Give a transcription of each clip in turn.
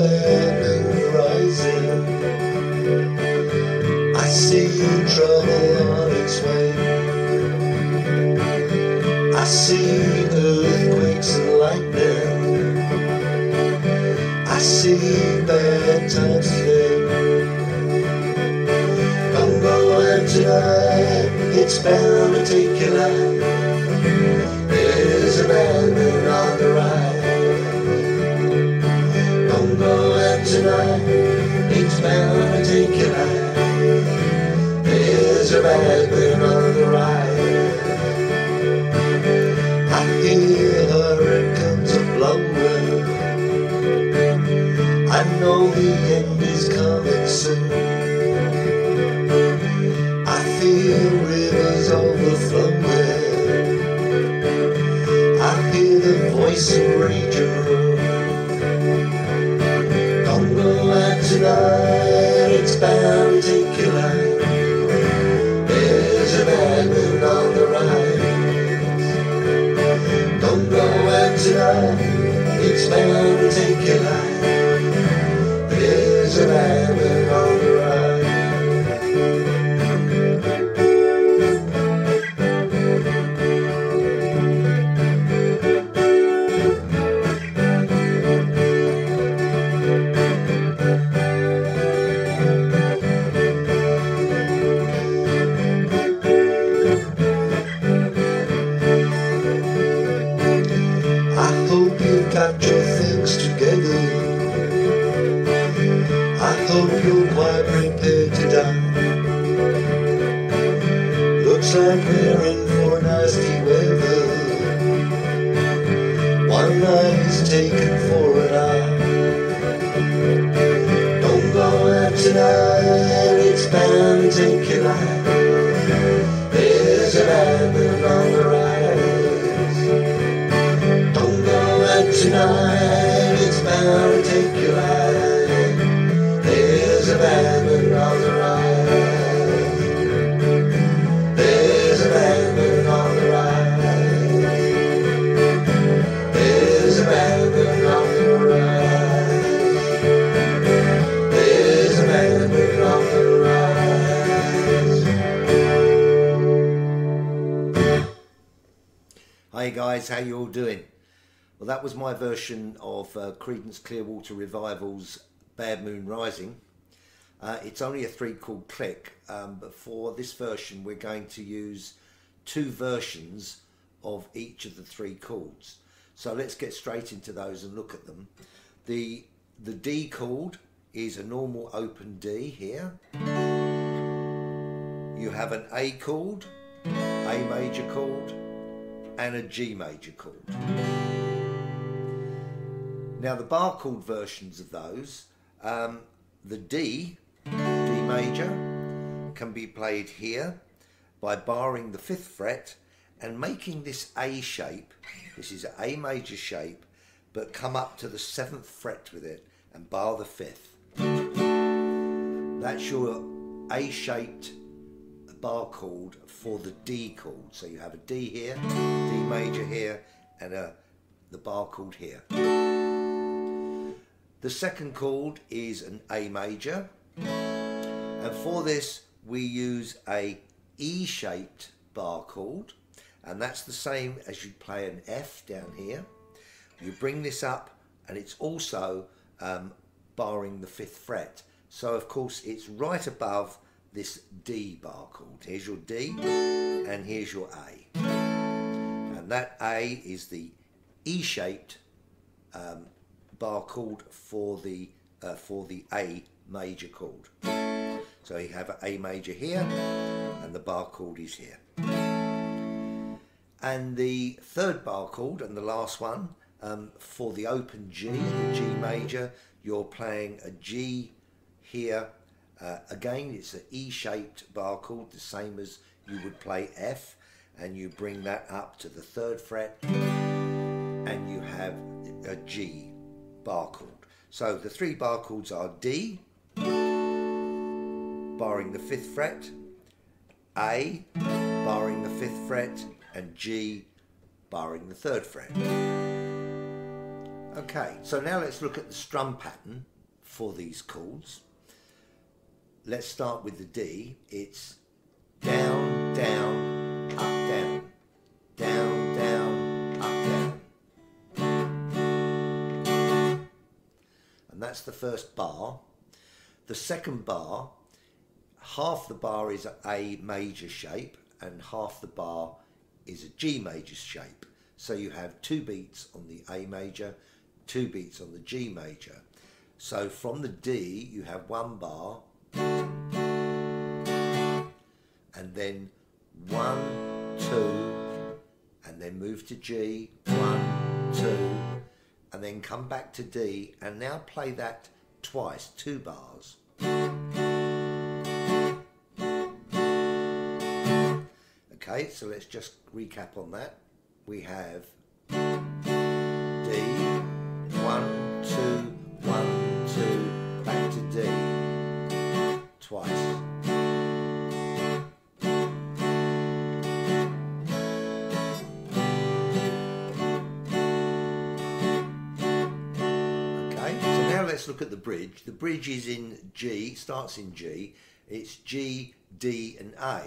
bad moon rising. I see trouble on its way. I see earthquakes and lightning. I see bad times today. Don't go out tonight, it's bound to take your life. There's a bad moon on the rise. Don't go out tonight, it's bound to take your life. There's a bad moon on the rise. I hear hurricanes are blowing. I know the end is coming soon. I feel rivers overflowing. I hear the voice of raging room. Don't go out tonight, it's bound to take your life. There's a bad moon on the rise. Don't go out tonight, it's bound to take your life. There's a bad moon on the rise. I hope you've got your things together. I hope you're quite prepared to die. Looks like we're in for nasty weather. One night is taken for an eye. Don't go out tonight, it's bound to take your life. There's a bad moon on the rise. Don't go out tonight, it's bound to take your life. There's a bad moon on the rise. There's a bad moon on the rise. There's a bad moon on the rise. There's a bad moon on the rise. Hi guys, how you all doing? Well, that was my version of Creedence Clearwater Revival's Bad Moon Rising. It's only a 3-chord click, but for this version we're going to use 2 versions of each of the 3 chords. So let's get straight into those and look at them. The D chord is a normal open D here. You have an A chord, A major chord, and a G major chord. Now the bar chord versions of those, the D major can be played here by barring the 5th fret and making this A shape. This is an A major shape, but come up to the 7th fret with it and bar the 5th. That's your A-shaped bar chord for the D chord. So you have a D here, D major here, and the bar chord here. The second chord is an A major, and for this we use a E-shaped bar chord, and that's the same as you play an F down here. You bring this up and it's also barring the 5th fret, so of course it's right above this D bar chord. Here's your D and here's your A, and that A is the E-shaped bar chord for the A major chord. So you have an A major here and the bar chord is here. And the third bar chord and the last one, for the open G, the G major, you're playing a G here. Again, it's an E-shaped bar chord, the same as you would play F, and you bring that up to the 3rd fret and you have a G bar chord. So the 3 bar chords are D, barring the 5th fret, A, barring the 5th fret, and G, barring the 3rd fret. Okay, so now let's look at the strum pattern for these chords. Let's start with the D. It's down, down, up, down, down, down, up, down. And that's the first bar. The second bar, half the bar is a major shape and half the bar is a G major shape. So you have 2 beats on the A major, 2 beats on the G major. So from the D you have 1 bar and then 1, 2, and then move to G, 1, 2, and then come back to D, and now play that twice, 2 bars. Okay, so let's just recap on that. We have D, 1, 2, 1, 2, back to D, twice. Let's look at the bridge. The bridge is in G, starts in G. It's G, D and A.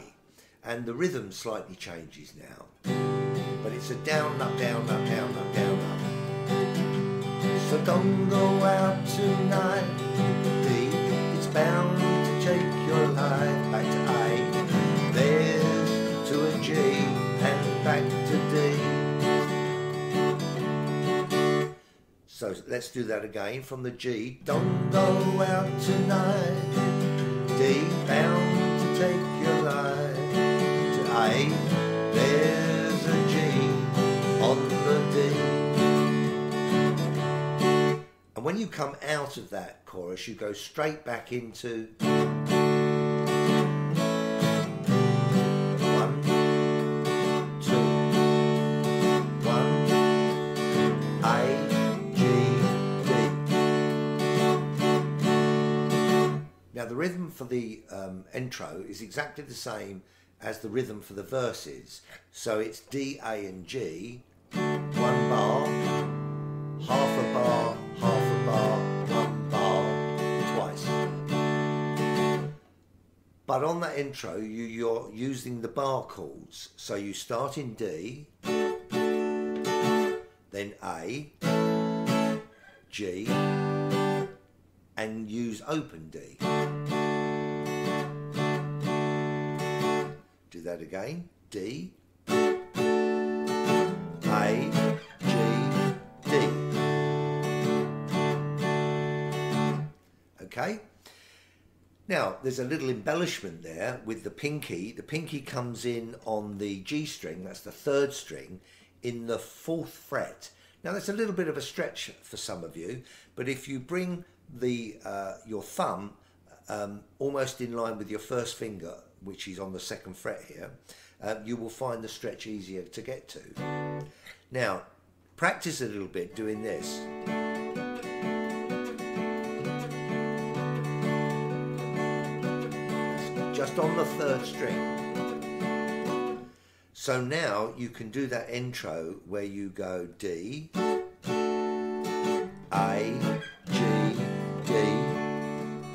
And the rhythm slightly changes now. But it's a down, up, down, up, down, up, down, up. So don't go out tonight, D. It's bound to take your life. Back to A. There's to a G and back to D. So let's do that again from the G. Don't go out tonight, D, bound to take your life. To A, there's a G on the D. And when you come out of that chorus, you go straight back into 1, 2, 1, A, Now the rhythm for the intro is exactly the same as the rhythm for the verses. So it's D, A and G, 1 bar, half a bar, half a bar, 1 bar, twice. But on that intro you're using the bar chords. So you start in D, then A, G, and use open D. Do that again. D, A, G, D. Okay? Now, there's a little embellishment there with the pinky. The pinky comes in on the G string, that's the 3rd string, in the 4th fret. Now, that's a little bit of a stretch for some of you, but if you bring your thumb almost in line with your 1st finger, which is on the 2nd fret here, you will find the stretch easier to get to. Now, practice a little bit doing this. Just on the 3rd string. So now you can do that intro where you go D, A, G, D,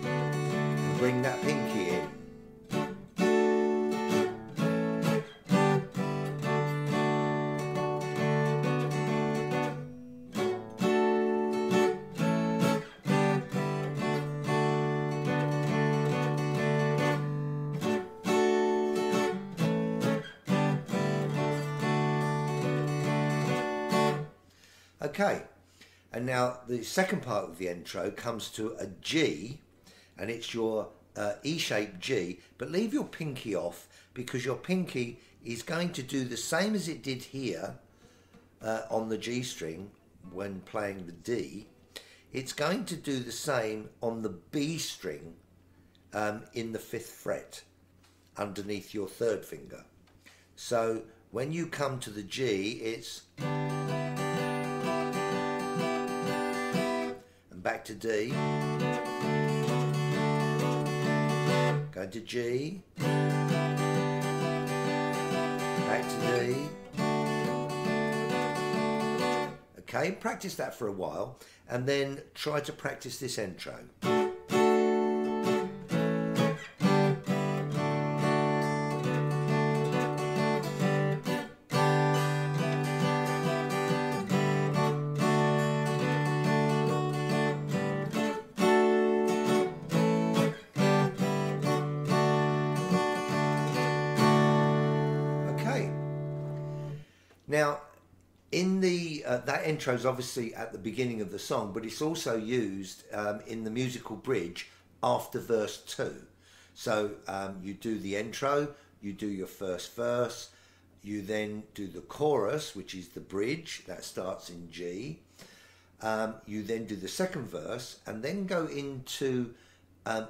and bring that pinky in. Okay, and now the second part of the intro comes to a G, and it's your E-shaped G, but leave your pinky off because your pinky is going to do the same as it did here on the G string when playing the D. It's going to do the same on the B string in the 5th fret underneath your 3rd finger. So when you come to the G, it's back to D, going to G, back to D. Okay, practice that for a while and then try to practice this intro. Okay. Now, in the that intro is obviously at the beginning of the song, but it's also used in the musical bridge after verse 2. So you do the intro, you do your first verse, you then do the chorus, which is the bridge that starts in G. You then do the second verse and then go into a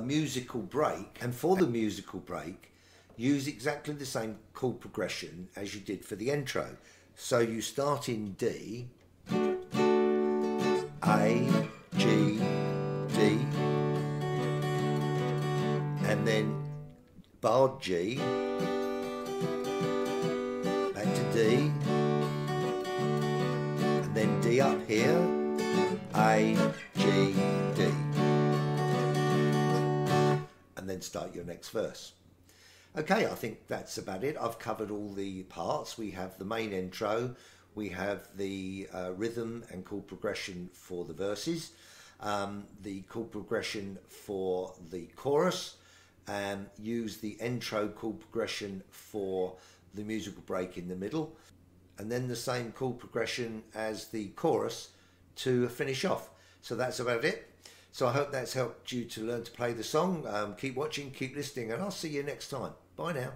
musical break. And for the musical break, use exactly the same chord progression as you did for the intro. So you start in D, A, G, D, and then bar G, back to D, and then D up here, A, G, D, and then start your next verse. Okay, I think that's about it. I've covered all the parts. We have the main intro, we have the rhythm and chord progression for the verses, the chord progression for the chorus, and use the intro chord progression for the musical break in the middle, and then the same chord progression as the chorus to finish off. So that's about it. So I hope that's helped you to learn to play the song. Keep watching, keep listening, and I'll see you next time. Bye now.